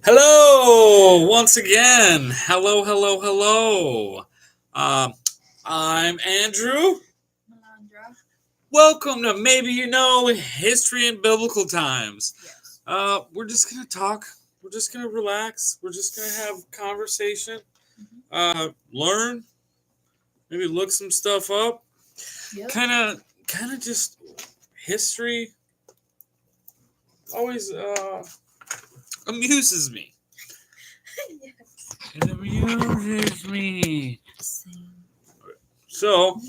Hello, once again. Hello, hello, hello. Um, I'm Andrew. Alondra. Welcome to Maybe You Know History in Biblical Times. Yes. We're just gonna talk. We're just gonna relax. We're just gonna have conversation. Mhm. Learn. Maybe look some stuff up. Yep. Kind of just history. Always amuses me. Yes. It amuses me. Same. So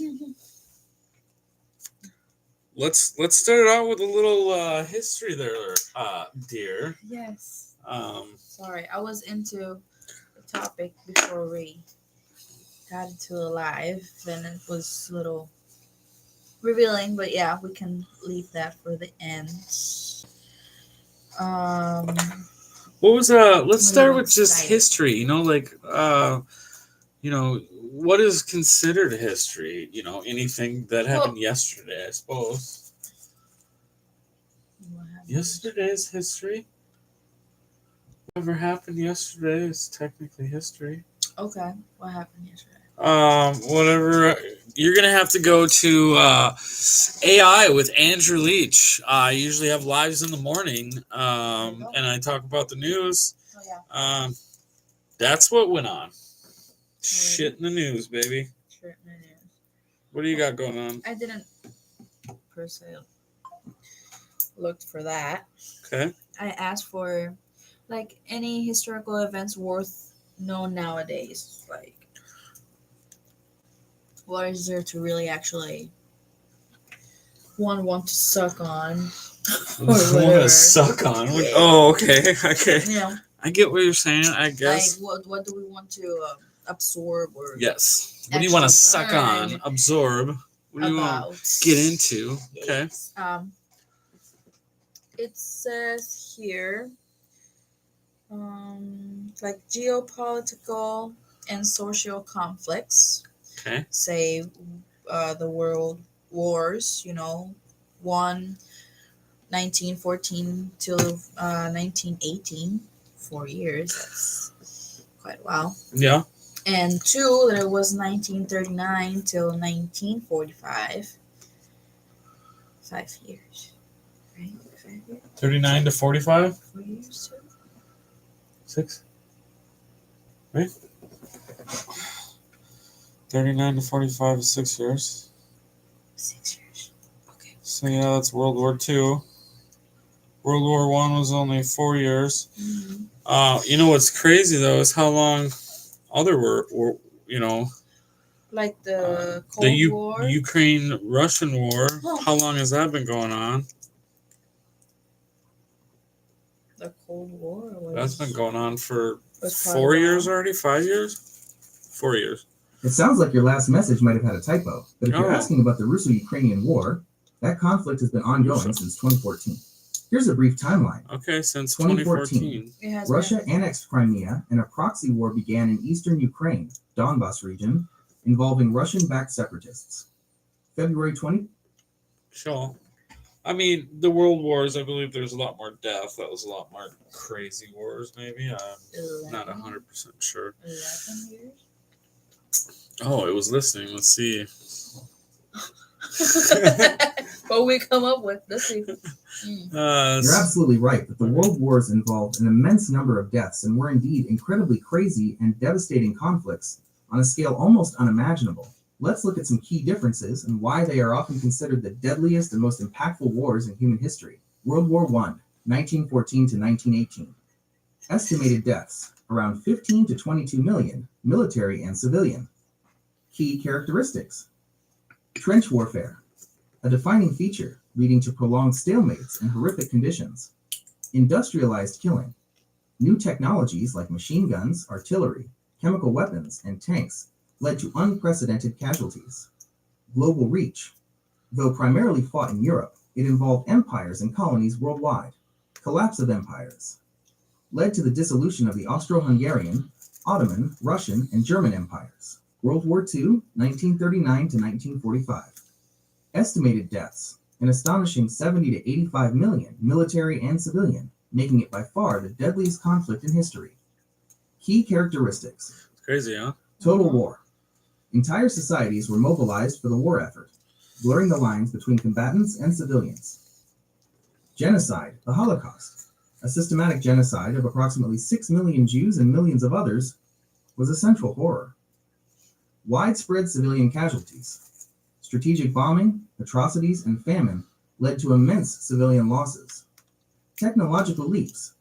let's start out with a little history there, dear. Yes. Um, Sorry, I was into the topic before we got into the live, and it was a little revealing. But yeah, we can leave that for the end. Um, what was Let's what are start you with just excited? history. What is considered history? Anything that happened yesterday, I suppose. What happened? Yesterday's history. Whatever happened yesterday is technically history. Okay, what happened yesterday? Whatever. You're gonna have to go to AI with Andrew Leach. I usually have lives in the morning, and I talk about the news. Oh yeah. That's what went on. Shit in the news, baby. Shit in the news. What do you got going on? I didn't per se looked for that. Okay. I asked for like any historical events worth known nowadays. Like, what is there to really actually want to suck on or Want to whatever? suck on? Yeah. Oh, okay, okay. You know, I get what you're saying. I like guess. what do we want to absorb or Yes. What do you want to actually suck on? learn Absorb. What do you want about? to get into? Okay. Yes. It says here, like geopolitical and social conflicts. Okay. Say, the world wars. One 1914 till 1918, 4 years. That's quite a while. Yeah. And two, there was 1939 till 1945. 5 years, right? 5 years. 39 to 45. 4 years too. 6. Right. 39 to 45 is 6 years. 6 years. Okay. So yeah, that's World War II. World War One was only 4 years. Mm-hmm. You know what's crazy though is how long other were Like the Cold War. Ukraine-Russian war. How long has that been going on? The Cold War. That's been going on for was 4 years already. 5 years. 4 years. It sounds like your last message might have had a typo, but if you're asking about the Russo-Ukrainian War, that conflict has been ongoing since 2014. Here's a brief timeline. Okay, since 2014. Russia annexed Crimea, and a proxy war began in eastern Ukraine, Donbas region, involving Russian-backed separatists. February 20. Sure. I mean, the world wars, I believe there's a lot more death. That was a lot more crazy wars, maybe. I'm not 100% sure. 11 years? Oh, it was listening. Let's see. What we come up with. Let's see. You're absolutely right that the world wars involved an immense number of deaths and were indeed incredibly crazy and devastating conflicts on a scale almost unimaginable. Let's look at some key differences and why they are often considered the deadliest and most impactful wars in human history. World War I, 1914 to 1918. Estimated deaths, around 15 to 22 million, military and civilian. Key characteristics. Trench warfare, a defining feature leading to prolonged stalemates and horrific conditions. Industrialized killing. New technologies like machine guns, artillery, chemical weapons, and tanks led to unprecedented casualties. Global reach. Though primarily fought in Europe, it involved empires and colonies worldwide. Collapse of empires. Led to the dissolution of the Austro-Hungarian, Ottoman, Russian, and German empires. World War II, 1939 to 1945. Estimated deaths, an astonishing 70 to 85 million, military and civilian. making it by far the deadliest conflict in history. Key characteristics. It's crazy, huh? Total war. Entire societies were mobilized for the war effort, blurring the lines between combatants and civilians. Genocide, the Holocaust, a systematic genocide of approximately 6 million Jews and millions of others, was a central horror. Widespread civilian casualties. Strategic bombing, atrocities, and famine led to immense civilian losses. Technological leaps,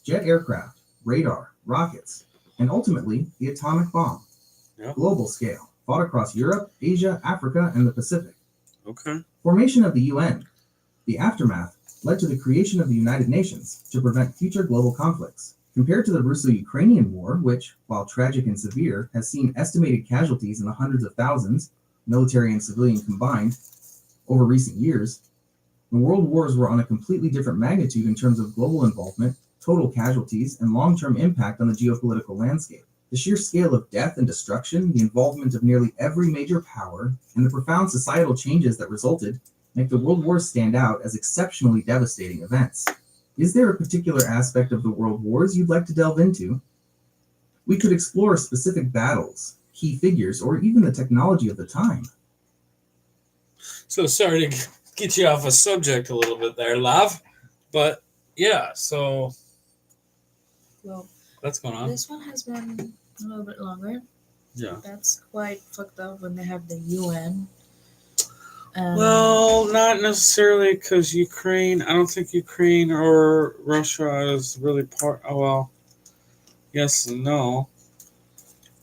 jet aircraft, radar, rockets, and ultimately the atomic bomb. Yep. Global scale, fought across Europe, Asia, Africa, and the Pacific. Okay. Formation of the UN. The aftermath led to the creation of the United Nations to prevent future global conflicts. Compared to the Russo-Ukrainian War, which, while tragic and severe, has seen estimated casualties in the hundreds of thousands, military and civilian combined, over recent years, the world wars were on a completely different magnitude in terms of global involvement, total casualties, and long-term impact on the geopolitical landscape. The sheer scale of death and destruction, the involvement of nearly every major power, and the profound societal changes that resulted make the world wars stand out as exceptionally devastating events. Is there a particular aspect of the world wars you'd like to delve into? We could explore specific battles, key figures, or even the technology of the time. So sorry to get you off a subject a little bit there, Lav. But yeah, so Well, that's going on. this one has been a little bit longer. Yeah. That's quite fucked up when they have the UN. Well, not necessarily because Ukraine. I don't think Ukraine or Russia is really part. Oh well, yes and no.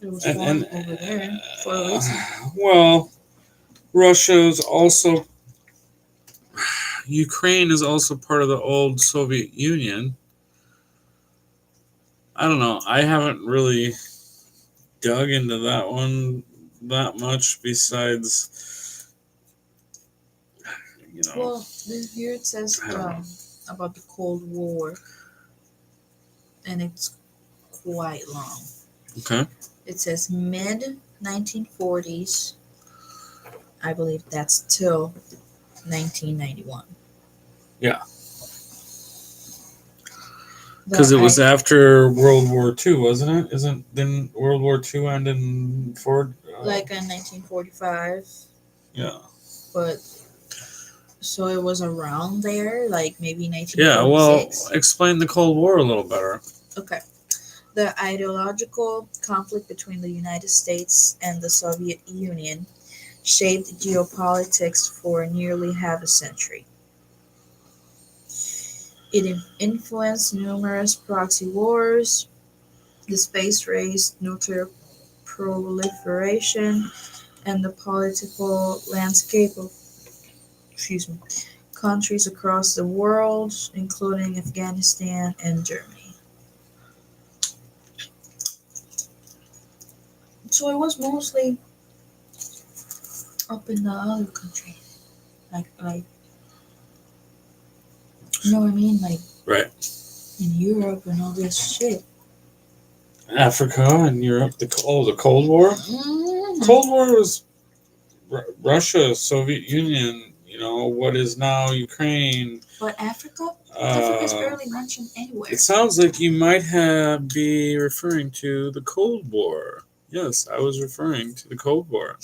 It was And formed over there for a reason. well, Russia's also Ukraine is also part of the old Soviet Union. I don't know. I haven't really dug into that one that much. Besides, you know, Well, here it says I don't know. about the Cold War, and it's quite long. Okay. It says mid 1940s. I believe that's till 1991. Yeah. Because it was after World War II, wasn't it? Didn't World War II end in Ford? Like in 1945. Yeah. But so it was around there, like maybe 1946. Yeah. Well, explain the Cold War a little better. Okay. The ideological conflict between the United States and the Soviet Union shaped geopolitics for nearly half a century. It influenced numerous proxy wars, the space race, nuclear proliferation, and the political landscape of countries across the world, including Afghanistan and Germany. So it was mostly up in the other country, like you know what I mean, like Right. in Europe and all this shit. Africa and Europe. The Cold War. Mm-hmm. Cold War was Russia, Soviet Union. You know what is now Ukraine. But Africa is barely mentioned anywhere. It sounds like you might be referring to the Cold War. Yes, I was referring to the Cold War.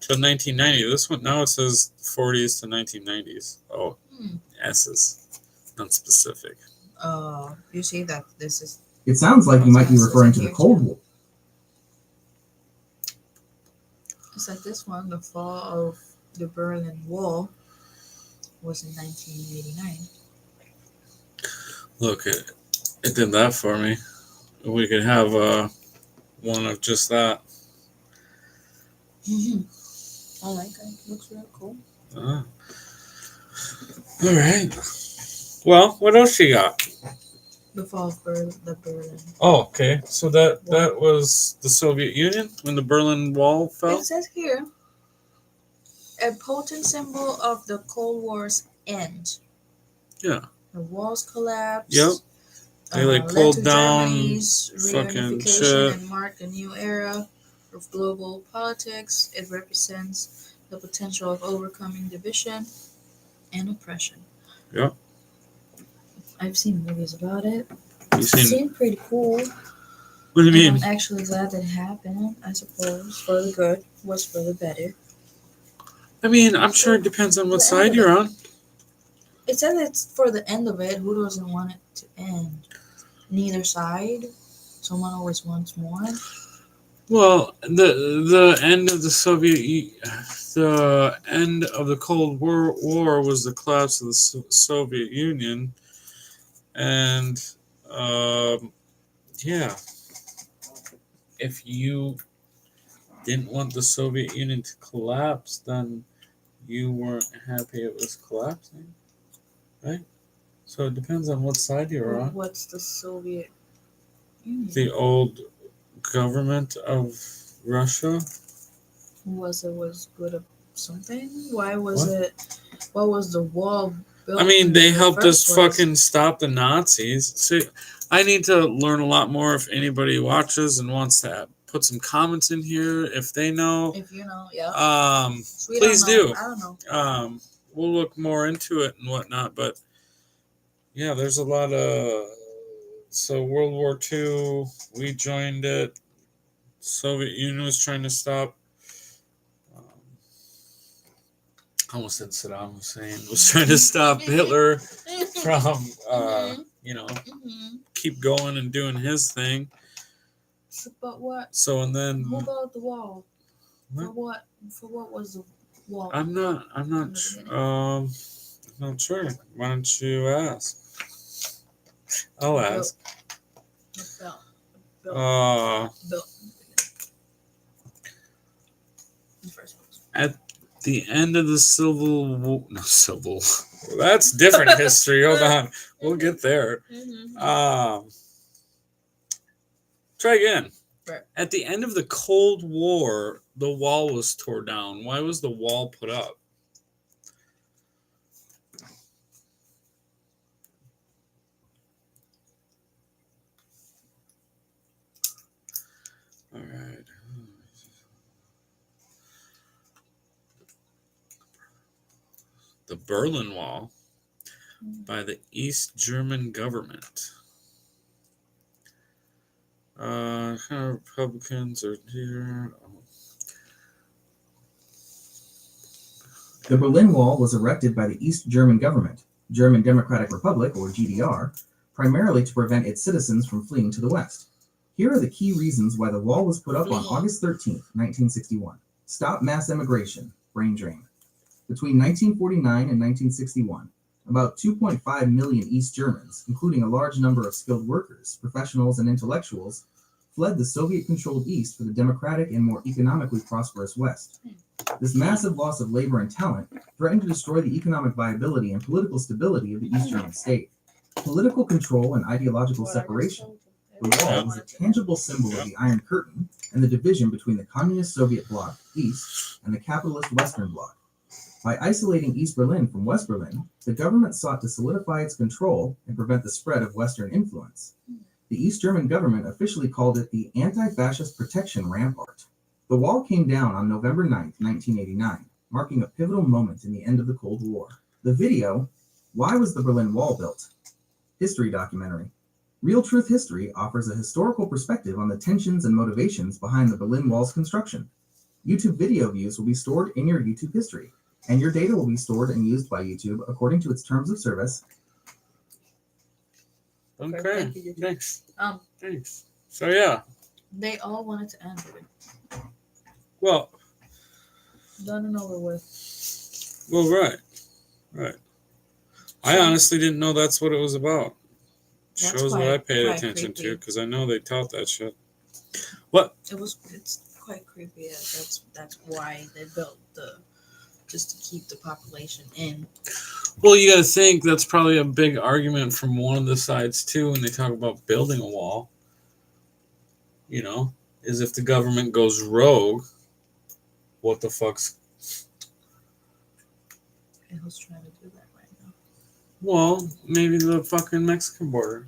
To 1990. This one now it says 40s to 1990s. Oh, S's, not specific. You see that this is. It sounds like you might be referring to the Cold War. It's like this one. The fall of the Berlin Wall was in 1989. Look, it did that for me. We could have one of just that. I like it. Looks real cool. All right. Well, what else you got? The fall of the Berlin. Oh, okay. So that was the Soviet Union when the Berlin Wall fell? It says here, a potent symbol of the Cold War's end. Yeah. The walls collapsed. Yep. They pulled down Germany's fucking reunification shit. and marked a new era of global politics. It represents the potential of overcoming division and oppression. Yep. I've seen movies about it. You It seen? seemed pretty cool. What do you mean? I'm actually glad that it happened, I suppose. For the good was for the better. I mean, I'm sure it depends on what side you're on. It says it's for the end of it. Who doesn't want it to end? Neither side. Someone always wants more. Well, the end of the end of the Cold War was the collapse of the Soviet Union, and yeah, if you didn't want the Soviet Union to collapse, then you weren't happy it was collapsing, right? So it depends on what side you're on. What's the Soviet Union? The old government of Russia. Was good of something? Why was it? What was the wall built? I mean, they helped us place? fucking stop the Nazis. See, I need to learn a lot more. If anybody watches and wants to put some comments in here, if they know, if you know, yeah. Please do. I don't know. We'll look more into it and whatnot. But yeah, there's a lot of. So World War II, we joined it. Soviet Union was trying to stop. I almost said Saddam Hussein was trying to stop Hitler from, keep going and doing his thing. But what? So and then. Who built the wall? What? For what was the wall? I'm not sure. Why don't you ask? I'll ask. Built. At the end of the Civil War, that's different history. Hold on, we'll get there. Try again. Right. At the end of the Cold War, the wall was torn down. Why was the wall put up? All right. The Berlin Wall by the East German government. Republicans are here. The Berlin Wall was erected by the East German government, German Democratic Republic, or GDR, primarily to prevent its citizens from fleeing to the west. Here are the key reasons why the wall was put up on August 13, 1961. Stop mass immigration, brain drain. Between 1949 and 1961, about 2.5 million East Germans, including a large number of skilled workers, professionals, and intellectuals, fled the Soviet-controlled East for the democratic and more economically prosperous West. This massive loss of labor and talent threatened to destroy the economic viability and political stability of the East German state. Political control and ideological separation. The wall was a tangible symbol of the Iron Curtain and the division between the communist Soviet bloc, East, and the capitalist Western bloc. By isolating East Berlin from West Berlin, the government sought to solidify its control and prevent the spread of Western influence. The East German government officially called it the Anti-Fascist Protection Rampart. The wall came down on November 9, 1989, marking a pivotal moment in the end of the Cold War. The video, Why Was the Berlin Wall Built? History documentary. Real Truth History offers a historical perspective on the tensions and motivations behind the Berlin Wall's construction. YouTube video views will be stored in your YouTube history, and your data will be stored and used by YouTube according to its terms of service. Okay, thanks. Thanks. So yeah. They all wanted to end it. Well. Done and over with. Well, right. I honestly didn't know that's what it was about. Shows what I paid attention to, because I know they taught that shit. What? It's quite creepy. That's why they built just to keep the population in. Well, you got to think that's probably a big argument from one of the sides too when they talk about building a wall. Is if the government goes rogue, what the fuck's? And who's trying to do that right now? Well, maybe the fucking Mexican border.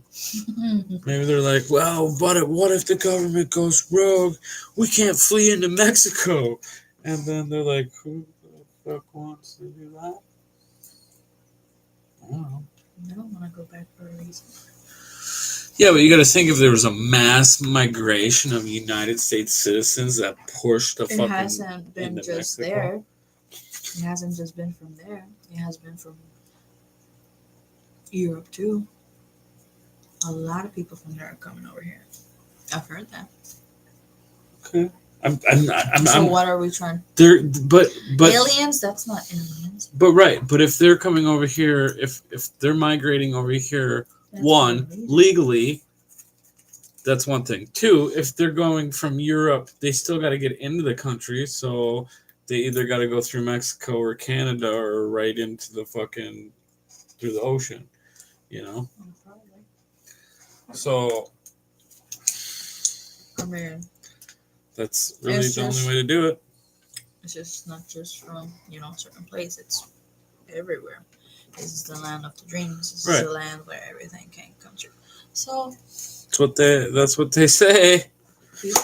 Maybe they're like, well, but what if the government goes rogue? We can't flee into Mexico. And then they're like, who the fuck wants to do that? I don't know. I don't want to go back for a reason. Yeah, but you got to think if there was a mass migration of United States citizens that pushed the It fucking hasn't been into just Mexico. there. It hasn't just been from there. It has been from Europe too. A lot of people from there are coming over here. I've heard that. Okay. So what are we trying? There, but Aliens? That's not aliens. But right, but if they're coming over here, if they're migrating over here, That's one, illegal. legally, that's one thing. Two, if they're going from Europe, they still got to get into the country, so they either got to go through Mexico or Canada or right into the fucking through the ocean, you know. Probably. So I mean, that's really It's the just- only way to do it. it's just not just from certain place. It's everywhere. This is the land of the dreams. This Right. is the land where everything can come true. So That's what they say. people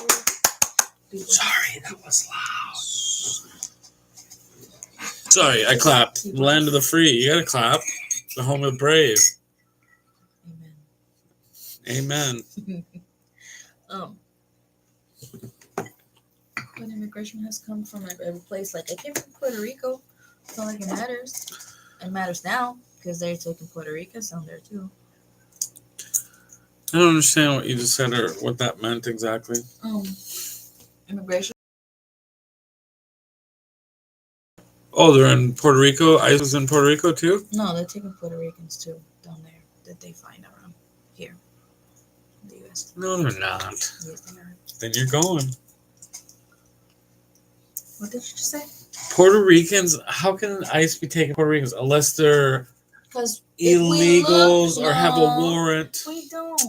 Sorry, that was loud. Sorry, I clapped. Land of the free. You gotta clap. The home of the brave. Amen. Amen. But immigration has come from every place. Like I came from Puerto Rico. It's not like it matters. It matters now because they're taking Puerto Ricans down there too. I don't understand what you just said or what that meant exactly. Immigration. Oh, they're in Puerto Rico. ICE is in Puerto Rico too? No, they're taking Puerto Ricans too down there that they find around here in the U.S. No, they're not. Yes, they are. Then you're going. What did you just say? Puerto Ricans, how can ICE be taking Puerto Ricans unless they're Because illegals or have a warrant? We don't.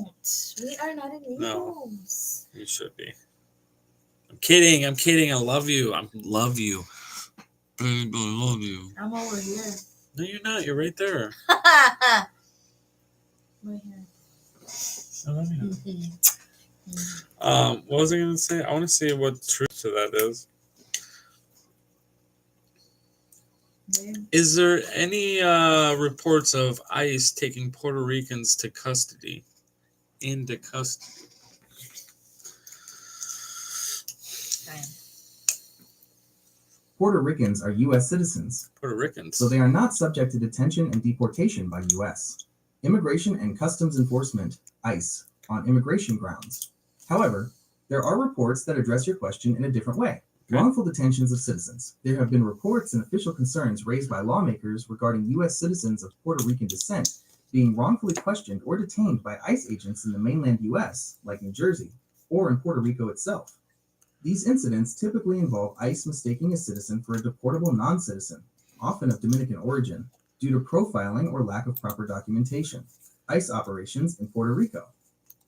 We are not illegals. You should be. I'm kidding. I love you. I love you. Babe, I love you. I'm over here. No, you're not. You're right there. Right here. I love you. What was I going to say? I want to see what truth to that is. Yeah. Is there any reports of ICE taking Puerto Ricans to custody? Into custody. Damn. Puerto Ricans are U.S. citizens, Puerto Ricans. so they are not subject to detention and deportation by U.S. Immigration and Customs Enforcement, ICE, on immigration grounds. However, there are reports that address your question in a different way. Wrongful detentions of citizens. There have been reports and official concerns raised by lawmakers regarding U.S. citizens of Puerto Rican descent being wrongfully questioned or detained by ICE agents in the mainland U.S., like New Jersey, or in Puerto Rico itself. These incidents typically involve ICE mistaking a citizen for a deportable non-citizen, often of Dominican origin, due to profiling or lack of proper documentation. ICE operations in Puerto Rico.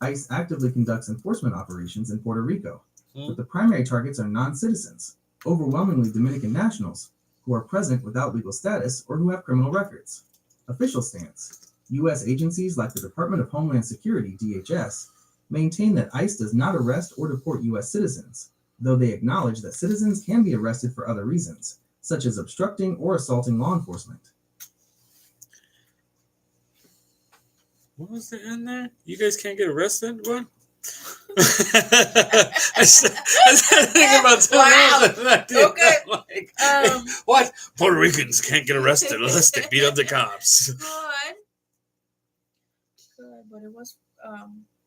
ICE actively conducts enforcement operations in Puerto Rico, but the primary targets are non-citizens, overwhelmingly Dominican nationals, who are present without legal status or who have criminal records. Official stance. U.S. agencies like the Department of Homeland Security, DHS, maintain that ICE does not arrest or deport U.S. citizens, though they acknowledge that citizens can be arrested for other reasons, such as obstructing or assaulting law enforcement. What was the end there? You guys can't get arrested? What? I started thinking about something else. And I did. Okay. Like, what? Puerto Ricans can't get arrested unless they beat up the cops. Good, but it was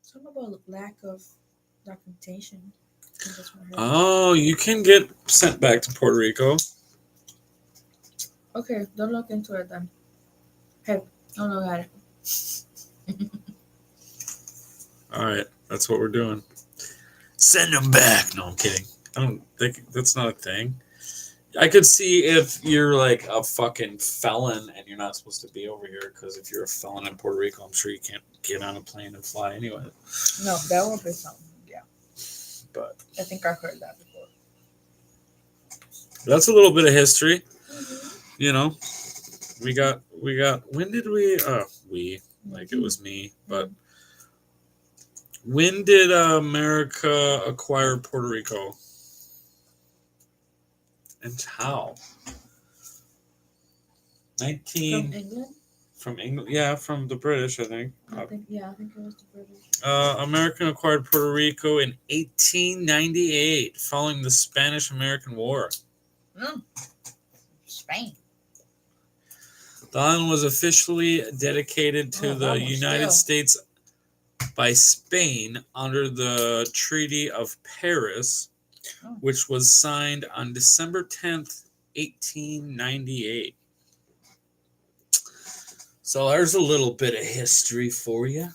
something about lack of documentation. I think that's what I heard. Oh, you can get sent back to Puerto Rico. Okay, don't look into it then. Hey, don't look at it. All right, that's what we're doing. Send them back. No, I'm kidding. I don't think that's not a thing. I could see if you're like a fucking felon and you're not supposed to be over here, because if you're a felon in Puerto Rico, I'm sure you can't get on a plane and fly anyway. No, that won't be something. Yeah, But I think I heard that before. that's a little bit of history. Mm-hmm. You know, we got. When did we? Like it was me. But when did America acquire Puerto Rico? And how? From England? From England, yeah, from the British, I think. I think it was the British. American acquired Puerto Rico in 1898 following the Spanish-American War. Spain. The island was officially dedicated to the United States by Spain under the Treaty of Paris, which was signed on December 10th, 1898. So there's a little bit of history for you.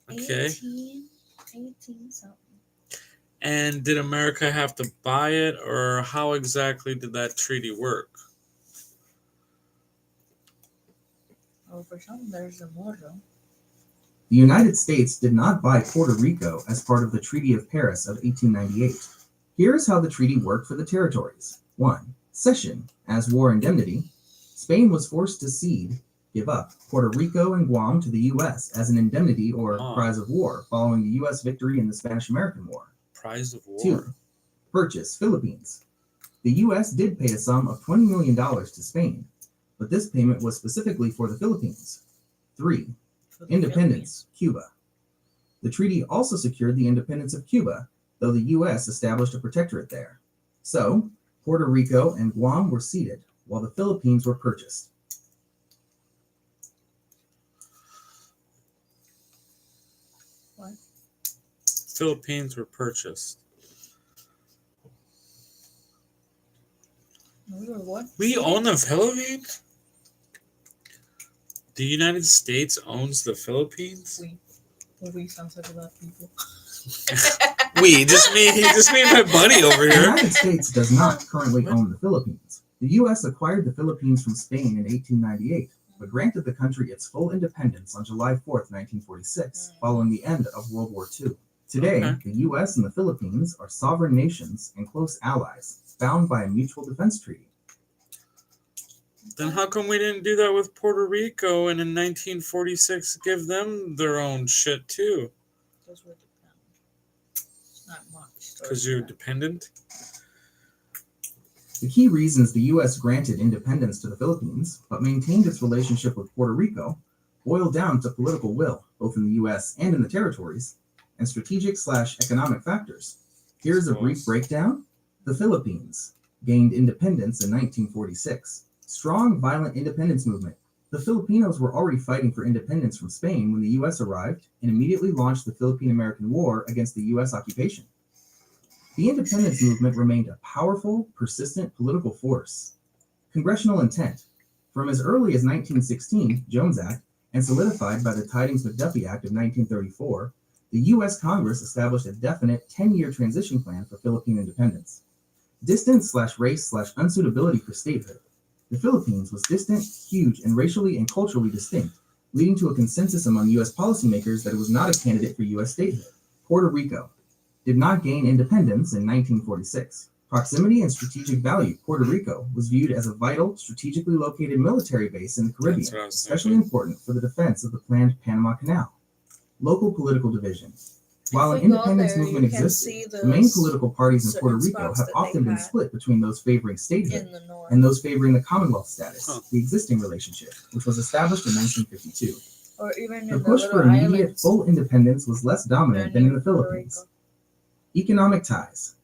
Okay. 18 something. And did America have to buy it, or how exactly did that treaty work? Oh, for some, there's a morro. The United States did not buy Puerto Rico as part of the Treaty of Paris of 1898. Here is how the treaty worked for the territories. 1. Cession. As war indemnity, Spain was forced to give up Puerto Rico and Guam to the U.S. as an indemnity or prize of war following the U.S. victory in the Spanish-American War. Prize of war. 2. Purchase. Philippines. The U.S. did pay a sum of $20 million to Spain, but this payment was specifically for the Philippines. 3. Independence. Cuba. The treaty also secured the independence of Cuba, though the U.S. established a protectorate there. So, Puerto Rico and Guam were ceded, while the Philippines were purchased. What? Philippines were purchased. What? We own the Philippines? The United States owns the Philippines? We sounds like a lot of people. Just me and my buddy over The here. United States does not currently own the Philippines. The U.S. acquired the Philippines from Spain in 1898, but granted the country its full independence on July 4th, 1946, following the end of World War II. Today, the U.S. and the Philippines are sovereign nations and close allies, bound by a mutual defense treaty. Then how come we didn't do that with Puerto Rico and in 1946 give them their own shit too? Because we're dependent. It's not much. Because you're dependent? The key reasons the U.S. granted independence to the Philippines, but maintained its relationship with Puerto Rico, boiled down to political will, both in the U.S. and in the territories, and strategic/economic factors. Here's a brief breakdown. The Philippines gained independence in 1946. Strong, violent independence movement. The Filipinos were already fighting for independence from Spain when the U.S. arrived and immediately launched the Philippine-American War against the U.S. occupation. The independence movement remained a powerful, persistent political force. Congressional intent. From as early as 1916, Jones Act, and solidified by the Tidings-McDuffie Act of 1934, the U.S. Congress established a definite 10-year transition plan for Philippine independence. Distance/race/unsuitability for statehood. The Philippines was distant, huge, and racially and culturally distinct, leading to a consensus among U.S. policymakers that it was not a candidate for U.S. statehood. Puerto Rico did not gain independence in 1946. Proximity and strategic value. Puerto Rico was viewed as a vital, strategically located military base in the Caribbean, especially important for the defense of the planned Panama Canal. Local political division. While an independence movement existed, the main political parties in Puerto Rico have often been split between those favoring statehood and those favoring the Commonwealth status, the existing relationship, which was established in 1952. Or even The push for immediate full independence was less dominant than in the Philippines. Economic ties.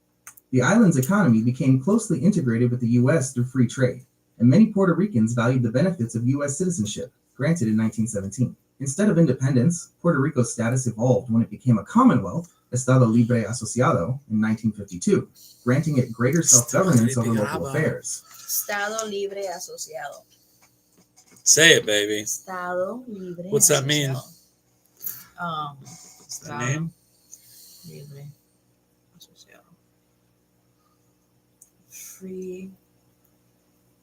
The island's economy became closely integrated with the U.S. through free trade, and many Puerto Ricans valued the benefits of U.S. citizenship, granted in 1917. Instead of independence, Puerto Rico's status evolved when it became a Commonwealth, Estado Libre Asociado, in 1952, granting it greater self-governance over local affairs. Estado Libre Asociado. Say it, baby. Estado Libre. What's that mean? Estado name? Libre Asociado. Free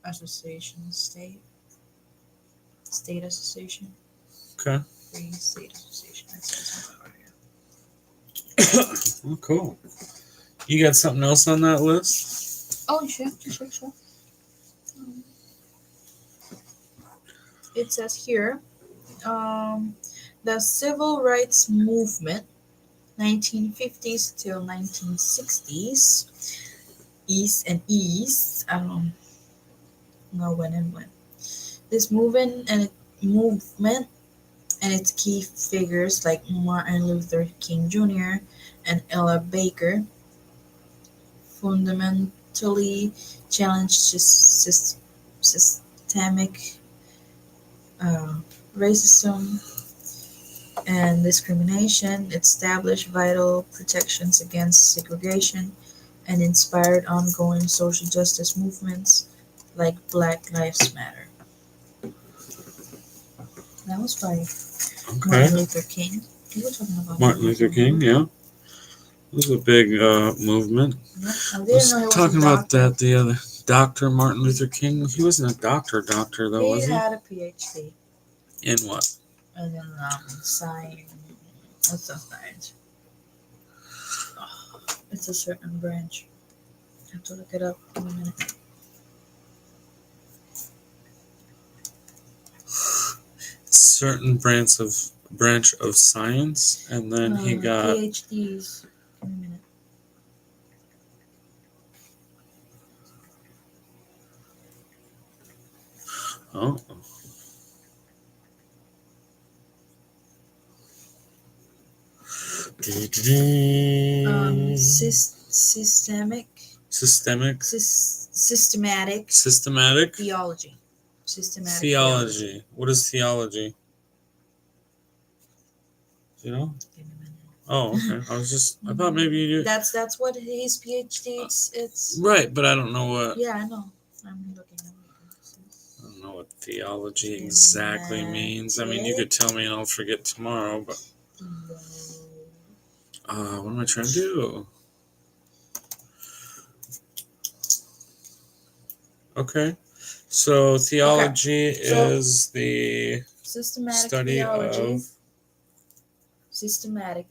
Association State. State Association. Okay. Free State Association. I said something about here. Oh, cool. You got something else on that list? Oh, sure. It says here, the civil rights movement, 1950s till 1960s, East and East. I don't know when and when. This movement and its key figures like Martin Luther King Jr. and Ella Baker fundamentally challenged systemic uh, racism and discrimination, established vital protections against segregation, and inspired ongoing social justice movements like Black Lives Matter. That was by Okay. Martin Luther King. We were talking about Martin Luther King, yeah. It was a big movement. Yeah, I I didn't was know he was talking a about doctor. that the other Dr. Martin Luther King. He wasn't a doctor though, He was he? had a PhD In what? and then science. What's that science? Oh, it's a certain branch. I have to look it up in a minute. Certain branch of science, and then he got PhDs. In a minute. oh. Systematic Systematic theology. Systematic theology. What is theology? Do you know? Give me a minute. Oh, okay. I thought maybe you knew. That's what his PhD. It's Right, but I don't know what. yeah, I know. I'm looking at I don't know what theology exactly means. I mean, you could tell me and I'll forget tomorrow, but what am I trying to do? Okay. So theology is the systematic study theology. of. Systematic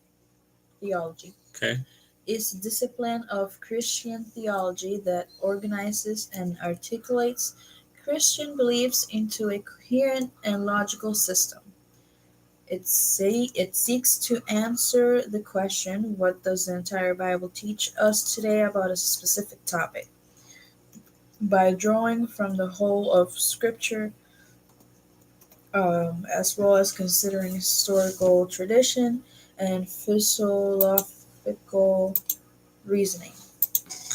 theology. Okay. Is a discipline of Christian theology that organizes and articulates Christian beliefs into a coherent and logical system. It seeks to answer the question, what does the entire Bible teach us today about a specific topic? By drawing from the whole of Scripture, as well as considering historical tradition and philosophical reasoning.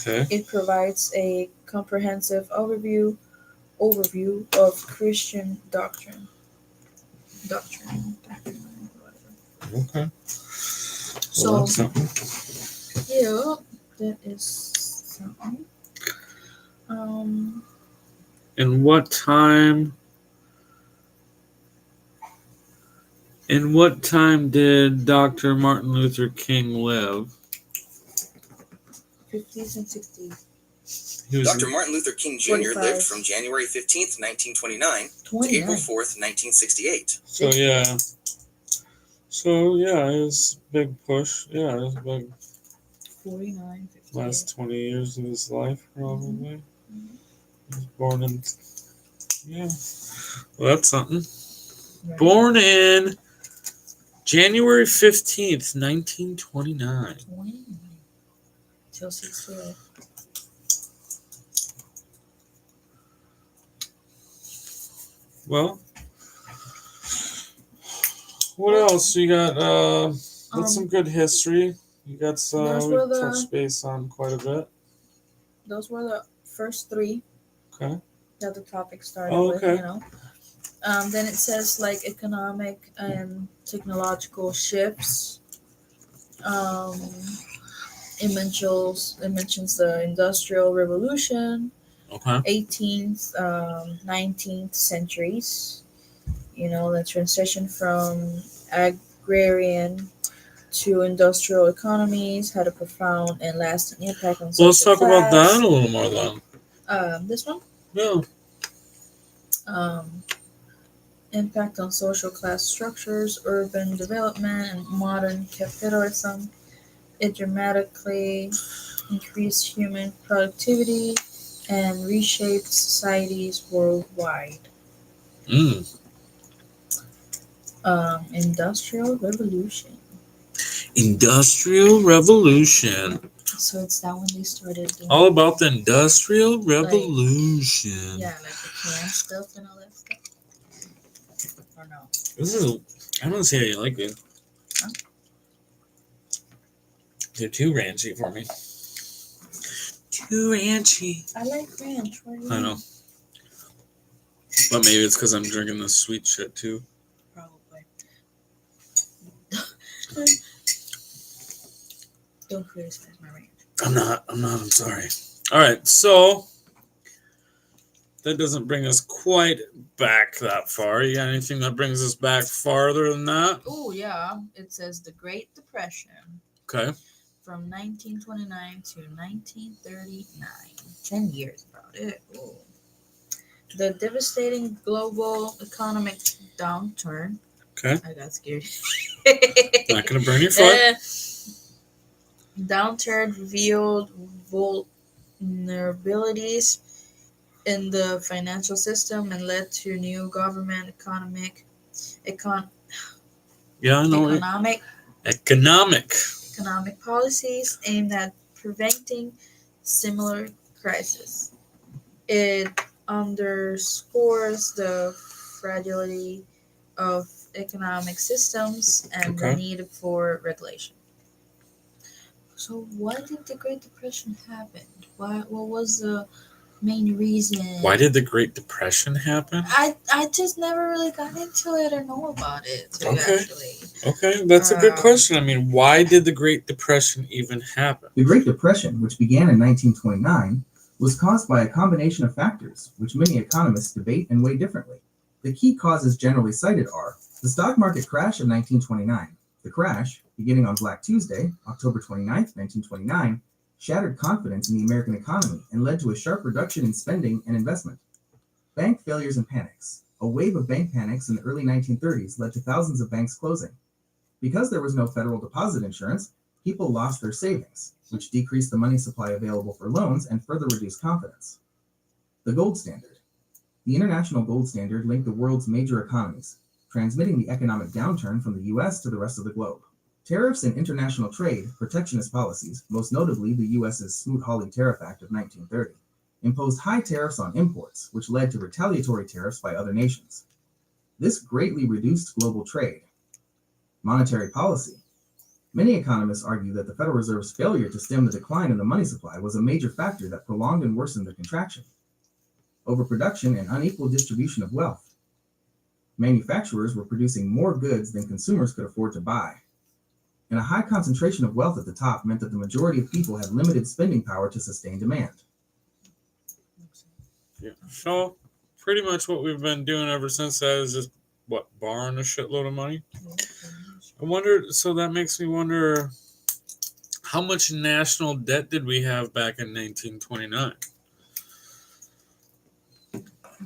Okay. It provides a comprehensive overview of Christian doctrine. Okay. So, Well, that's something. yeah, that is something. In what time did Dr. Martin Luther King live? 50s and 60s. Dr. Martin Luther King Jr. lived from January 15th, 1929 to April 4th, 1968. So yeah, it was a big push. Yeah, it was a big 49, 58. last 20 years of his life, probably. Mhm. He was born in, yeah. Well, that's something. Right. Born in January 15th, 1929. 29. Till 68. Well, what else? You got, that's some good history. You got some, we touched base on quite a bit. Those were the first three. Okay. That the topic started with, you know. Then it says like economic and technological shifts. It mentions the Industrial Revolution, Okay. 18th, 19th centuries. You know, the transition from agrarian to industrial economies had a profound and lasting impact on social Well, let's talk about class. that a little more then. This one? Yeah. Impact on social class structures, urban development, and modern capitalism. It dramatically increased human productivity and reshaped societies worldwide. Industrial Revolution. Industrial Revolution. So it's that when they started doing All about the Industrial Revolution. like the can stuff and all that stuff. I don't see how you like it. Huh? You're too ranchy for me. Too ranchy. I like ranch. What do you I know. mean? But maybe it's because I'm drinking the sweet shit too. Probably. Don't criticize my ranch. I'm not. I'm sorry. All right. So that doesn't bring us quite back that far. You got anything that brings us back farther than that? Oh, yeah. It says the Great Depression Okay. from 1929 to 1939. 10 years about it. Ooh. The devastating global economic downturn. Okay. I got scared. Not gonna burn your foot. Downturn revealed vulnerabilities in the financial system and led to new government economic Yeah, I know. Economic. policies aimed at preventing similar crises. It underscores the fragility of economic systems and the Okay. need for regulation. So, why did the Great Depression happen? What was the main reason? Why did the Great Depression happen? I just never really got into it or know about it. Too, Okay. actually. Okay, that's a good question. I mean, why did the Great Depression even happen? The Great Depression, which began in 1929, was caused by a combination of factors, which many economists debate and weigh differently. The key causes generally cited are the stock market crash of 1929. The crash, beginning on Black Tuesday, October 29, 1929, shattered confidence in the American economy and led to a sharp reduction in spending and investment. Bank failures and panics. A wave of bank panics in the early 1930s led to thousands of banks closing. Because there was no federal deposit insurance, people lost their savings, which decreased the money supply available for loans and further reduced confidence. The gold standard. The international gold standard linked the world's major economies, transmitting the economic downturn from the US to the rest of the globe. Tariffs and international trade, protectionist policies, most notably the US's Smoot-Hawley Tariff Act of 1930, imposed high tariffs on imports, which led to retaliatory tariffs by other nations. This greatly reduced global trade. Monetary policy. Many economists argue that the Federal Reserve's failure to stem the decline in the money supply was a major factor that prolonged and worsened the contraction. Overproduction and unequal distribution of wealth. Manufacturers were producing more goods than consumers could afford to buy. And a high concentration of wealth at the top meant that the majority of people had limited spending power to sustain demand. Yeah. So, pretty much what we've been doing ever since that is just, borrowing a shitload of money? So that makes me wonder, how much national debt did we have back in 1929?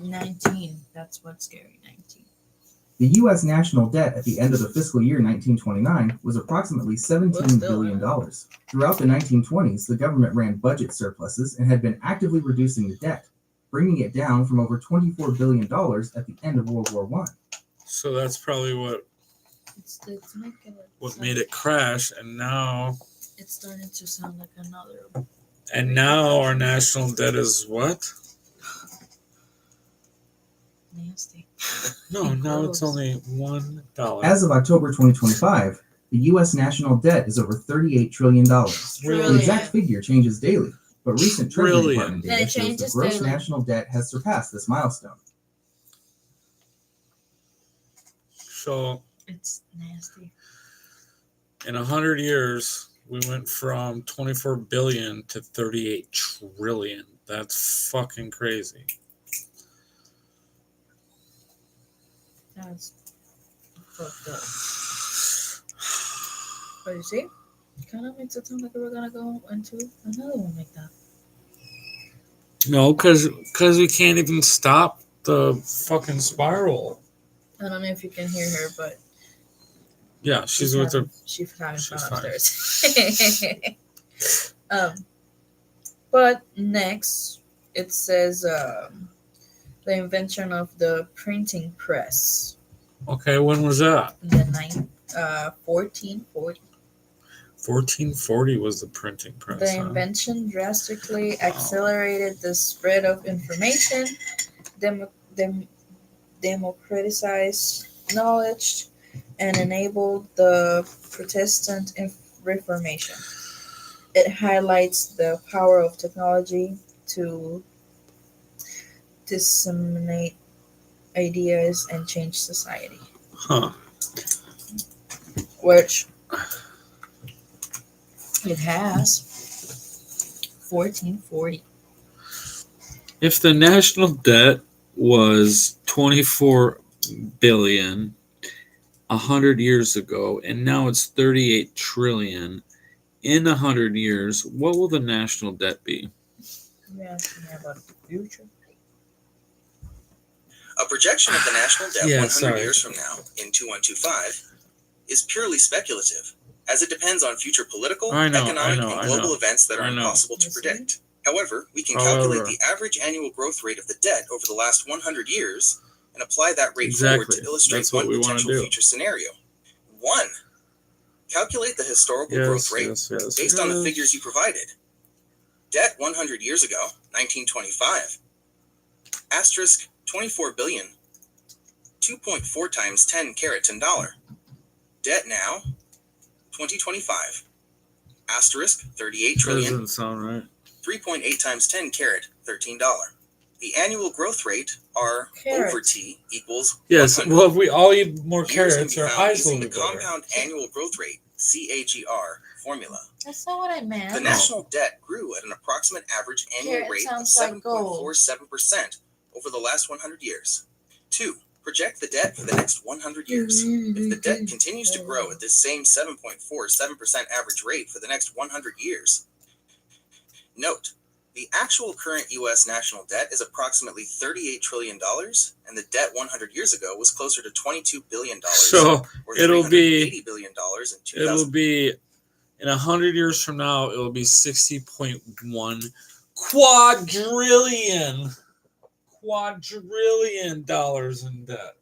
19. That's what's scary. 19. The U.S. national debt at the end of the fiscal year 1929 was approximately $17 billion. Throughout the 1920s, the government ran budget surpluses and had been actively reducing the debt, bringing it down from over $24 billion at the end of World War I. So that's probably what made it crash, and now it's starting to sound like another. And now our national debt is what? Nasty. No, now it's only $1. As of October 2025, the U.S. national debt is over $38 trillion. The exact figure changes daily, but recent Treasury Department data shows the gross national debt has surpassed this milestone. So it's nasty. In 100 years, we went from 24 billion to 38 trillion. That's fucking crazy. That's fucked up. But you see, it kind of makes it sound like we're gonna go into another one like that. No, because we can't even stop the fucking spiral. I don't know if you can hear her, but yeah, she's with her. She's having fun upstairs. But next it says the invention of the printing press. Okay, when was that? In the 1440. 1440 was the printing press. The invention drastically accelerated the spread of information, democratized acknowledged and enabled the Protestant Reformation. It highlights the power of technology to disseminate ideas and change society, Huh. which it has. 1440. If the national debt was 24 billion 100 years ago and now it's 38 trillion in 100 years, what will the national debt be? You're asking me about the future. A projection of the national debt Yeah, 100 sorry. years from now, in 2125, is purely speculative, as it depends on future political, economic, and global events that are impossible to predict. However, we can calculate the average annual growth rate of the debt over the last 100 years and apply that rate forward to illustrate one potential future scenario. 1. Calculate the historical growth rate based on the figures you provided. Debt 100 years ago, 1925. Asterisk 24 billion. 2.4 times 10 carat $10. Debt now, 2025. Asterisk 38 trillion. Doesn't sound right. 3.8 times 10 carat $13. The annual growth rate R over T equals Yes. 100. Well, if we all eat more Years carrots, can our be found eyes will using be the better. compound annual growth rate (CAGR) formula. That's not what I meant. The national debt grew at an approximate average annual Carrot rate of sounds like gold. 7.47% over the last 100 years. 2. Project the debt for the next 100 years. If the debt continues to grow at this same 7.47% average rate for the next 100 years. Note, the actual current U.S. national debt is approximately $38 trillion, and the debt 100 years ago was closer to $22 billion. So or it'll be $380 billion in 2000. it'll be in 100 years from now. It'll be 60.1 quadrillion dollars in debt.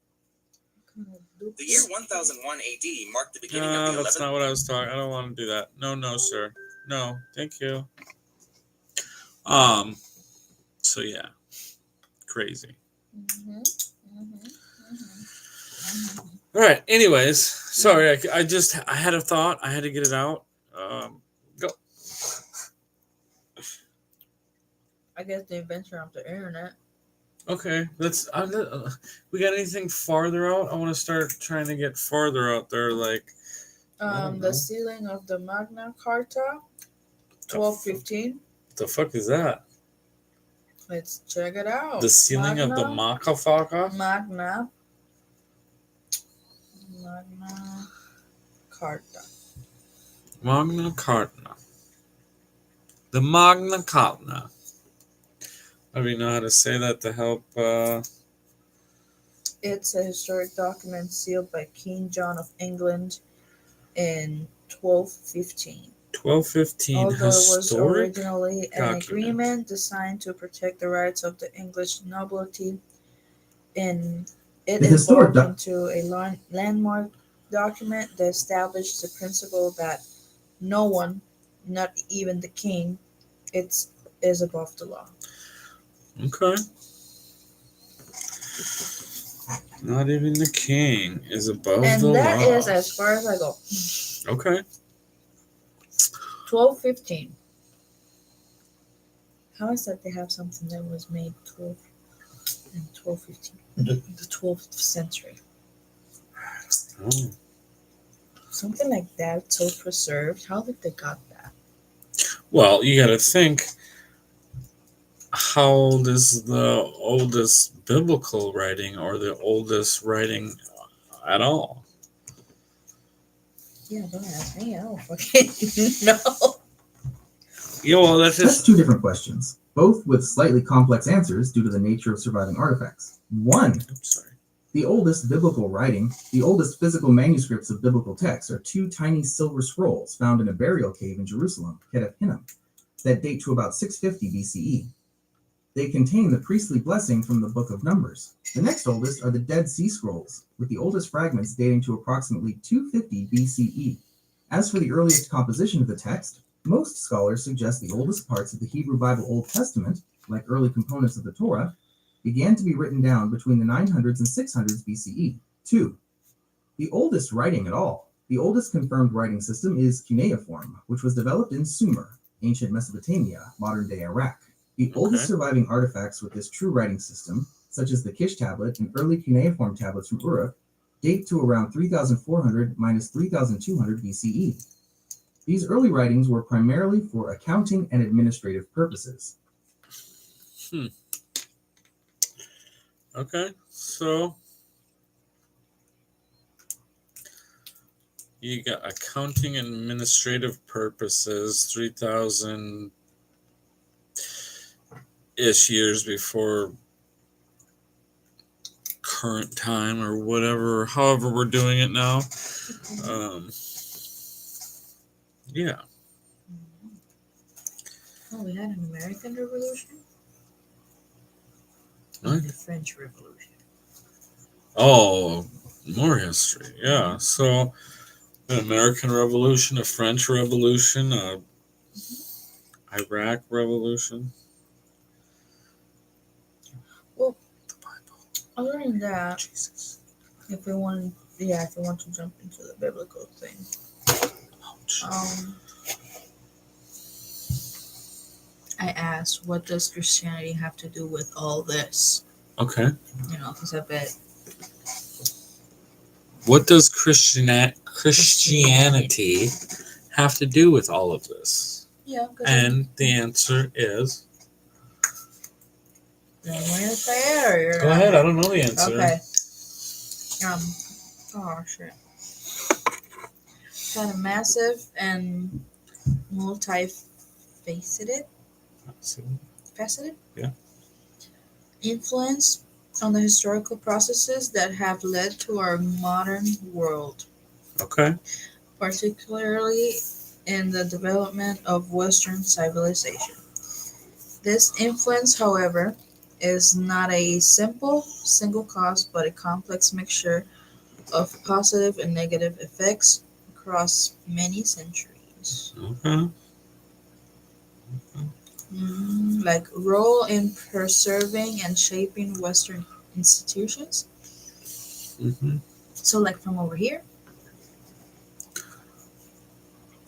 The year 1001 AD marked the beginning of the 11th. That's not what I was talking. I don't want to do that. No, sir. No, thank you. So yeah, crazy. All right. Anyways, sorry. I had a thought. I had to get it out. Go. I guess the invention of the internet. Okay. We got anything farther out? I want to start trying to get farther out there. Like. The sealing of the Magna Carta, 1215. What the fuck is that? Let's check it out. The sealing of the Magna Carta. Magna Carta. The Magna Carta. I don't even know how to say that to help. It's a historic document sealed by King John of England in 1215. 1215 Although it was historic originally an document. agreement designed to protect the rights of the English nobility, it evolved into a landmark document that established the principle that no one, not even the king, is above the law. Okay. Not even the king is above the law. And that is as far as I go. Okay. 1215. How is that they have something that was made in 1215? The 12th century. Oh. Something like that, so preserved. How did they got that? Well, you got to think, how old is the oldest biblical writing or the oldest writing at all? Yeah, don't ask me. I don't fucking know. Yeah, well, that's two different questions, both with slightly complex answers due to the nature of surviving artifacts. 1. The oldest biblical writing, the oldest physical manuscripts of biblical texts are 2 tiny silver scrolls found in a burial cave in Jerusalem, Ketef Hinnom, that date to about 650 BCE. They contain the priestly blessing from the Book of Numbers. The next oldest are the Dead Sea Scrolls, with the oldest fragments dating to approximately 250 BCE. As for the earliest composition of the text, most scholars suggest the oldest parts of the Hebrew Bible Old Testament, like early components of the Torah, began to be written down between the 900s and 600s BCE. 2. The oldest writing at all. The oldest confirmed writing system is cuneiform, which was developed in Sumer, ancient Mesopotamia, modern-day Iraq. The oldest surviving artifacts with this true writing system, such as the Kish tablet and early cuneiform tablets from Uruk, date to around 3,400 minus 3,200 BCE. These early writings were primarily for accounting and administrative purposes. Okay, so you got accounting and administrative purposes 3,000-ish years before current time or whatever, however we're doing it now. Yeah. Oh, we had an American Revolution? What? The French Revolution. Oh, more history. Yeah. So, an American Revolution, a French Revolution, a Iraq Revolution. Well, The Bible. other than that, Jesus. if we want to jump into the biblical thing, Ouch. I asked, what does Christianity have to do with all this? Okay. You know, because I bet What does Christianity have to do with all of this? And the answer is. You want me to say it, or you're Go ahead. I don't know the answer. Okay. Oh shit. Got a massive and multifaceted, Yeah. influence on the historical processes that have led to our modern world, Okay. particularly in the development of Western civilization. This influence, however, is not a simple single cause, but a complex mixture of positive and negative effects across many centuries. Okay. Like role in preserving and shaping Western institutions. Mm-hmm. So, like from over here,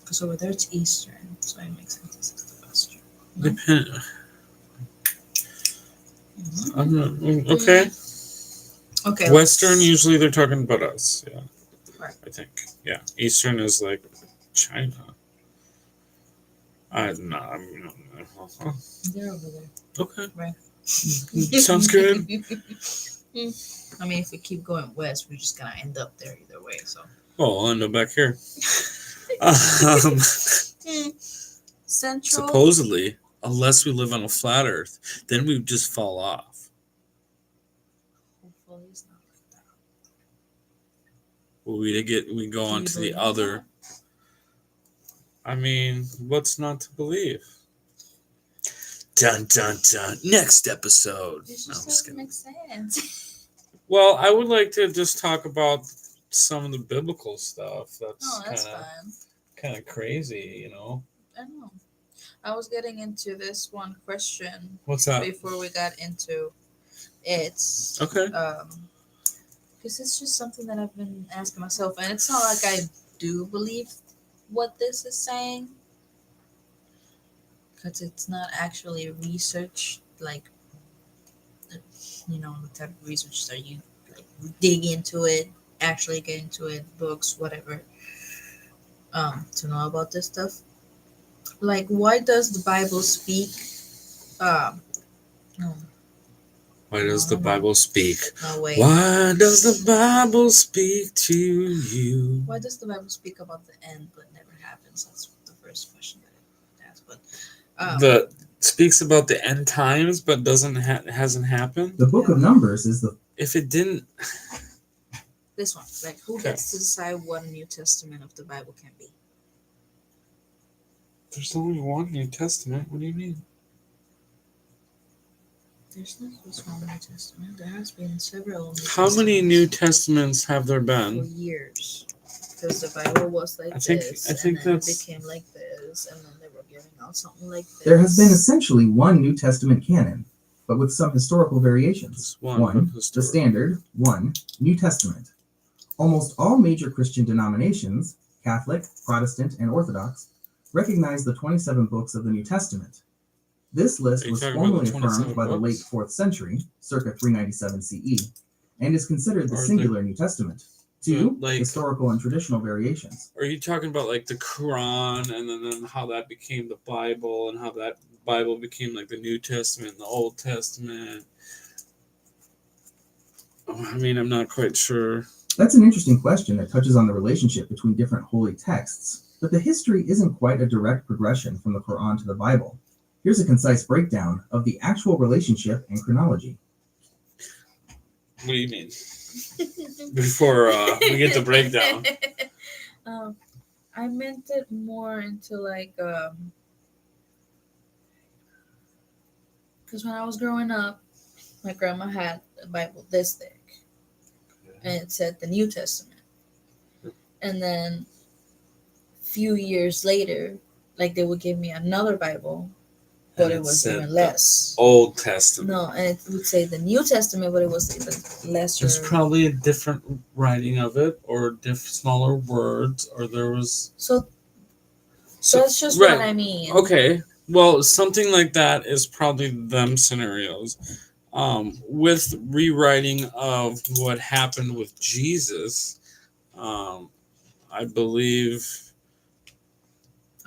because over there it's Eastern, so it makes sense this is the Western. Depend. Mm-hmm. Okay. Okay. Western, usually they're talking about us. Yeah. Right. I think. Yeah. Eastern is like China. I'm not. They're over there. Okay. Right. Sounds good. I mean, if we keep going west, we're just gonna end up there either way. So. Oh, I'll end up back here. Central. Supposedly, unless we live on a flat Earth, then we just fall off. Hopefully, it's not like that. Well, we go on to the other. I mean, what's not to believe? Dun dun dun. Next episode. It No, I'm just just doesn't kidding. make sense. Well, I would like to just talk about some of the biblical stuff. That's kind of crazy, you know. I know. I was getting into this one question What's that? before we got into it. Okay. Because it's just something that I've been asking myself, and it's not like I do believe what this is saying, because it's not actually research, like, you know, the type of research that you like dig into it, actually get into it, books, whatever, to know about this stuff. Like, why does the Bible speak? Why does the Bible speak? No, wait. Why does the Bible speak to you? Why does the Bible speak about the end but never happens? That's the first question that I asked. But The speaks about the end times, but hasn't happened. The Book of Numbers is the. If it didn't, this one, like, who gets to decide what a New Testament of the Bible can be? there's only one New Testament. What do you mean? There's not just one New Testament. There has been several. How many New Testaments have there for been? years? Because the Bible was like this, I think and then that's. it became like this, and then they were giving out something like this. There has been essentially one New Testament canon, but with some historical variations. One, the standard, one, New Testament. Almost all major Christian denominations, Catholic, Protestant, and Orthodox, recognize the 27 books of the New Testament. This list was formally affirmed by the late 4th century, circa 397 CE, and is considered the singular New Testament. 2 historical and traditional variations. Are you talking about like the Quran and then how that became the Bible and how that Bible became like the New Testament and the Old Testament? I mean, I'm not quite sure. That's an interesting question that touches on the relationship between different holy texts, but the history isn't quite a direct progression from the Quran to the Bible. Here's a concise breakdown of the actual relationship and chronology. What do you mean? Before we get the breakdown. I meant it more into like, because when I was growing up, my grandma had a Bible this thick, and it said the New Testament. And then a few years later, like they would give me another Bible, but it was even less. Old Testament. No, and it would say the New Testament, but it was even lesser. There's probably a different writing of it, or smaller words, or there was. So that's just what I mean. Okay, well, something like that is probably them scenarios. With rewriting of what happened with Jesus, I believe.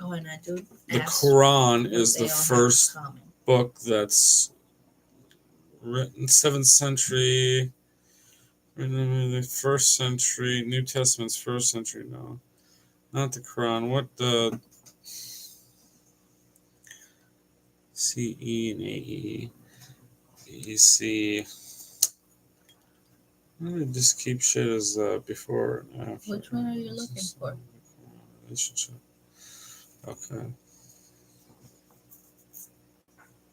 Oh, and I do. The Quran is the first book that's written 7th century. The 1st century. New Testament's 1st century. No, not the Quran. What the CE and AE, EC. I just keep shit as before and after. Which one are you looking for? Relationship. Okay.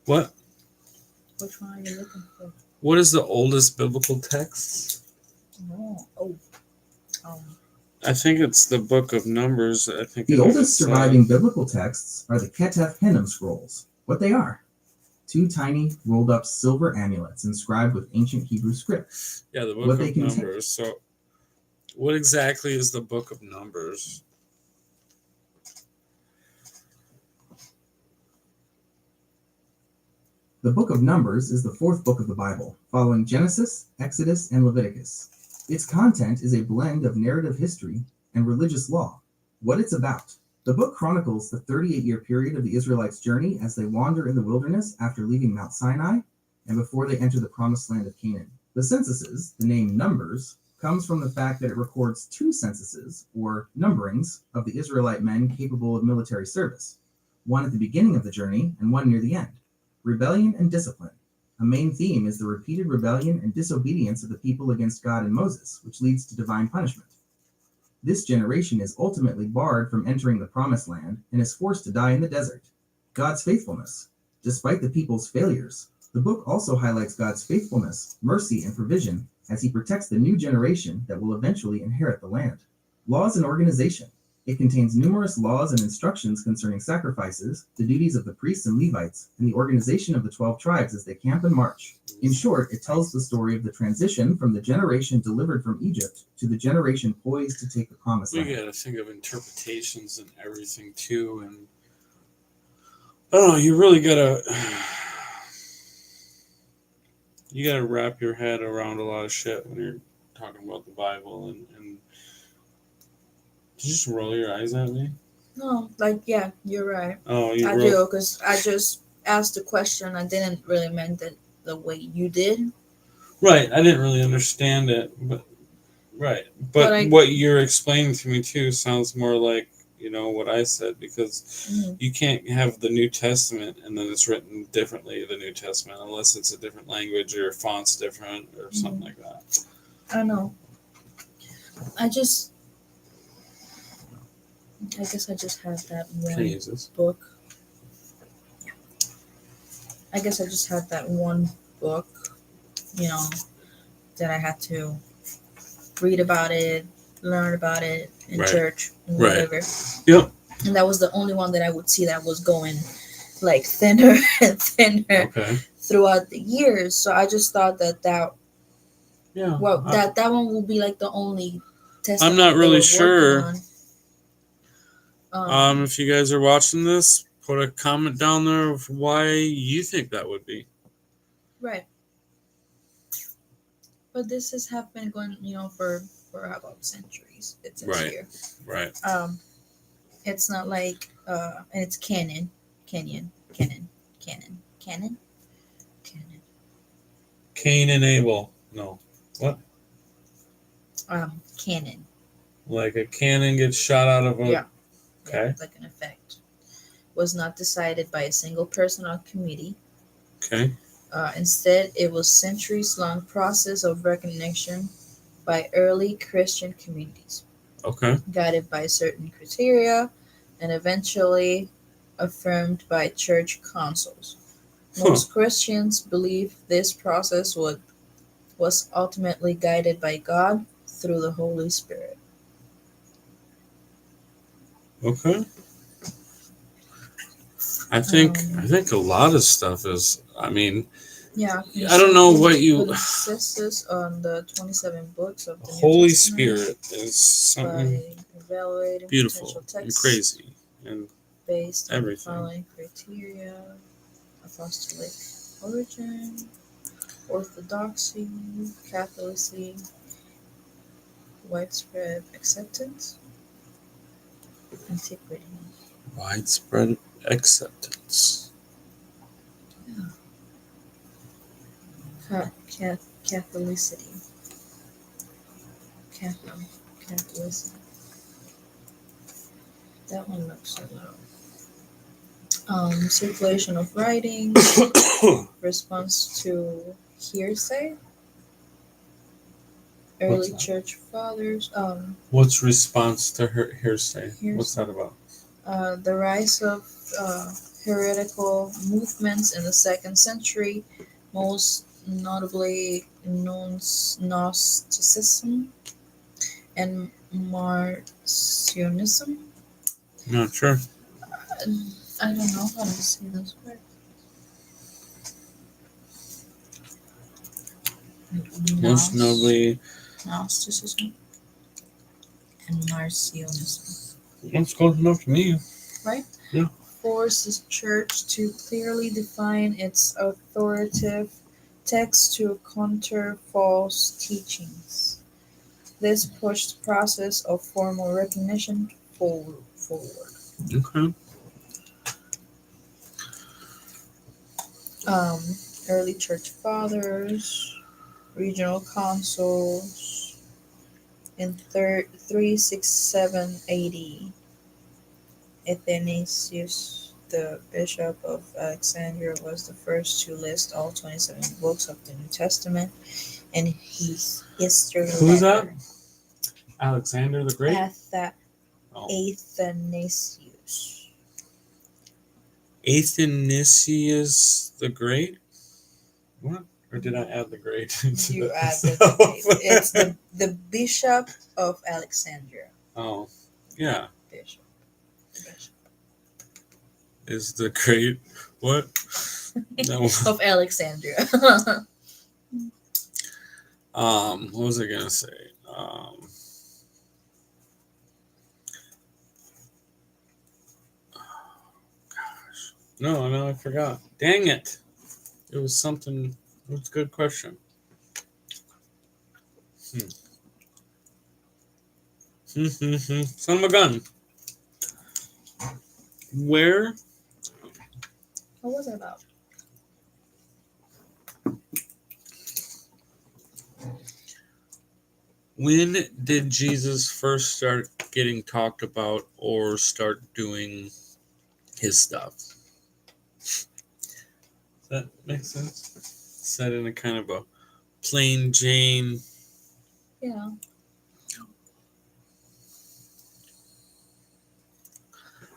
What? Which one are you looking for? What is the oldest biblical text? I think it's the Book of Numbers. I think the oldest surviving biblical texts are the Ketef Hinnom scrolls. What they are? 2 tiny, rolled-up silver amulets inscribed with ancient Hebrew script. Yeah, the Book of Numbers. So, what exactly is the Book of Numbers? The Book of Numbers is the 4th book of the Bible, following Genesis, Exodus, and Leviticus. Its content is a blend of narrative history and religious law. What it's about. The book chronicles the 38-year period of the Israelites' journey as they wander in the wilderness after leaving Mount Sinai and before they enter the promised land of Canaan. The censuses, the name Numbers, comes from the fact that it records 2 censuses, or numberings, of the Israelite men capable of military service, one at the beginning of the journey and one near the end. Rebellion and discipline. A main theme is the repeated rebellion and disobedience of the people against God and Moses, which leads to divine punishment. This generation is ultimately barred from entering the promised land and is forced to die in the desert. God's faithfulness. Despite the people's failures, the book also highlights God's faithfulness, mercy, and provision as he protects the new generation that will eventually inherit the land. Laws and organization. It contains numerous laws and instructions concerning sacrifices, the duties of the priests and Levites, and the organization of the 12 tribes as they camp and march. In short, it tells the story of the transition from the generation delivered from Egypt to the generation poised to take the promised land. We got to think of interpretations and everything too, and I don't know. You really gotta wrap your head around a lot of shit when you're talking about the Bible and Did you just roll your eyes at me? No, yeah, you're right. Oh, I do, because I just asked a question. I didn't really mean it the way you did. Right, I didn't really understand it, but what you're explaining to me too sounds more like what I said, because you can't have the New Testament and then it's written differently, the New Testament, unless it's a different language or font's different or something like that. I know. I guess I just had that one book. I guess I just had that one book, that I had to read about it, learn about it in church, and whatever. Yep. And that was the only one that I would see that was going thinner and thinner throughout the years. So I just thought that one will be the only testament I'm not they really were sure. working on. If you guys are watching this, put a comment down there of why you think that would be. Right. But this has been going, for about centuries. It says Right. here. Right. It's not like and it's canon. Cain and Abel. No. What? Canon. Like a cannon gets shot out of a. Yeah. Okay. Yeah, like an effect. Was not decided by a single person or committee. Okay. Instead, it was centuries-long process of recognition by early Christian communities, Okay. guided by certain criteria, and eventually affirmed by church councils. Most Christians believe this process was ultimately guided by God through the Holy Spirit. Okay. I think a lot of stuff is. I mean, Yeah, I don't know what you. It insists on the 27 books of the New Holy Testament Spirit is something by evaluating beautiful potential and texts crazy and based on the everything. following criteria: apostolic origin, orthodoxy, Catholicism, widespread acceptance, antiquity. Widespread acceptance. Catholicity. Catholicity. That one looks so low. Circulation of writings, response to hearsay, early church fathers. What's response to her hearsay? Hearsay. What's that about? The rise of heretical movements in the 2nd century, most notably Gnosticism and Marcionism. Not sure. I don't know how to say those words. Most notably. Gnosticism and Marcionism. That's close enough to me. Right? Yeah. Forced the church to clearly define its authoritative text to counter false teachings. This pushed the process of formal recognition forward. Okay. Early church fathers, regional councils in 367 AD. Athanasius, the bishop of Alexandria, was the first to list all 27 books of the New Testament in his history letter. Who's that? Alexander the Great? Athanasius. Athanasius the Great? What? Or did I add the Great? You added the Great. It's the bishop of Alexandria. Oh, yeah. Bishop. Is the Great what? No. Of Alexandria. What was I gonna say? Gosh. No, I forgot. Dang it. It was something. It was a good question. Son of a gun. Where? What was it about? When did Jesus first start getting talked about or start doing his stuff? Does that make sense? Said in a kind of a plain Jane. Yeah.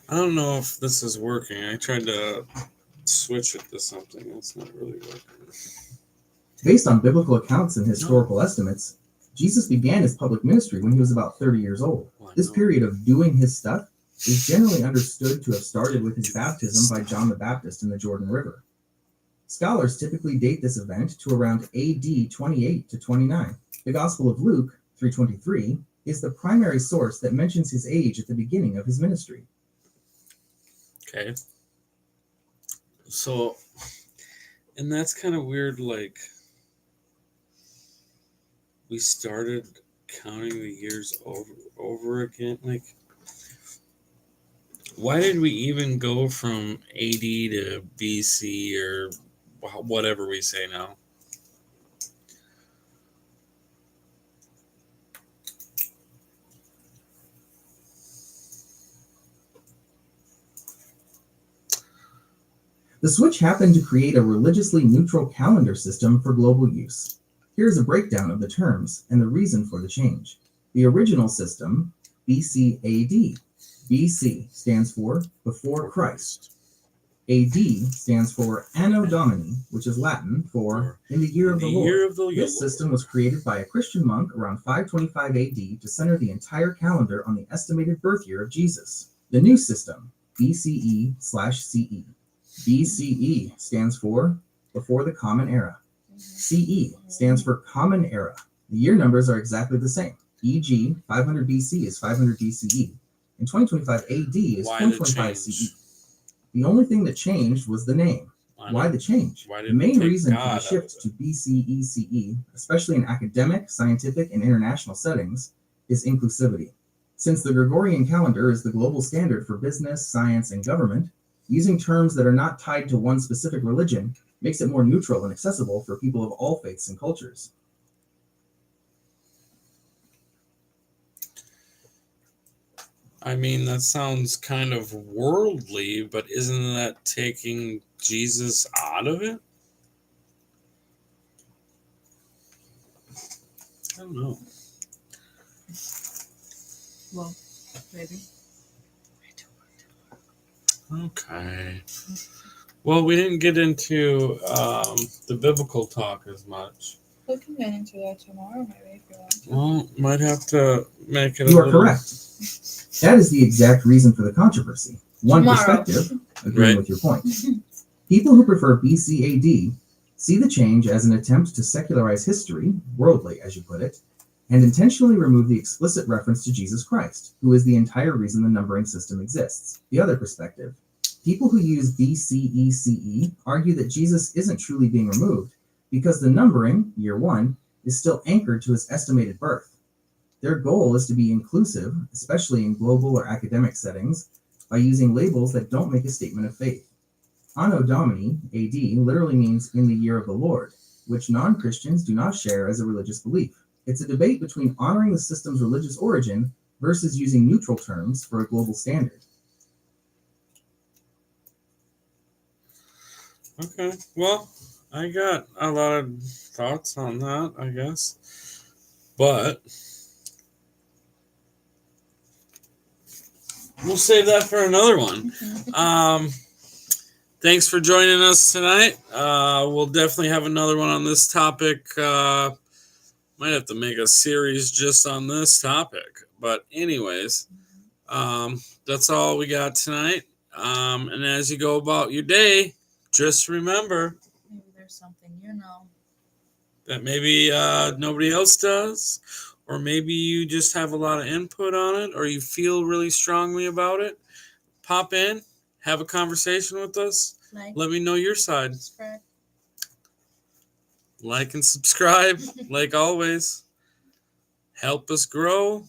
I don't know if this is working. I tried to switch it to something. It's not really working. Based on biblical accounts and historical estimates, Jesus began his public ministry when he was about 30 years old. This period of doing his stuff is generally understood to have started with his baptism by John the Baptist in the Jordan River. Scholars typically date this event to around AD 28 to 29. The Gospel of Luke, 3:23, is the primary source that mentions his age at the beginning of his ministry. Okay. So, and that's kind of weird. Like, we started counting the years over again. Like, why did we even go from AD to BC or whatever we say now? The switch happened to create a religiously neutral calendar system for global use. Here's a breakdown of the terms and the reason for the change. The original system, BC AD. BC stands for before Christ. AD stands for Anno Domini, which is Latin for in the year of the Lord. This system was created by a Christian monk around 525 AD to center the entire calendar on the estimated birth year of Jesus. The new system, BCE/CE. BCE stands for before the Common Era. CE stands for Common Era. The year numbers are exactly the same. E.g., 500 BC is 500 BCE, and 2025 AD is 2025 CE. The only thing that changed was the name. Why the change? The main reason for the shift to BCE/CE, especially in academic, scientific, and international settings, is inclusivity. Since the Gregorian calendar is the global standard for business, science, and government, using terms that are not tied to one specific religion makes it more neutral and accessible for people of all faiths and cultures. I mean, that sounds kind of worldly, but isn't that taking Jesus out of it? I don't know. Well, maybe. Okay. Well, we didn't get into the biblical talk as much. We can get into that tomorrow, maybe, if you want to. Well, might have to make it You are correct. That is the exact reason for the controversy. One perspective, agreeing with your point. People who prefer BC AD see the change as an attempt to secularize history, worldly as you put it, and intentionally remove the explicit reference to Jesus Christ, who is the entire reason the numbering system exists. The other perspective, people who use BCE/CE argue that Jesus isn't truly being removed because the numbering, year one, is still anchored to his estimated birth. Their goal is to be inclusive, especially in global or academic settings, by using labels that don't make a statement of faith. Anno Domini, AD, literally means in the year of the Lord, which non-Christians do not share as a religious belief. It's a debate between honoring the system's religious origin versus using neutral terms for a global standard. Okay, well, I got a lot of thoughts on that, I guess. But we'll save that for another one. Thanks for joining us tonight. We'll definitely have another one on this topic. Might have to make a series just on this topic. But anyways, that's all we got tonight. And as you go about your day, just remember, Maybe there's something you know that maybe nobody else does, or maybe you just have a lot of input on it, or you feel really strongly about it. Pop in, have a conversation with us. Let me know your side. Subscribe. Like and subscribe, like always. Help us grow.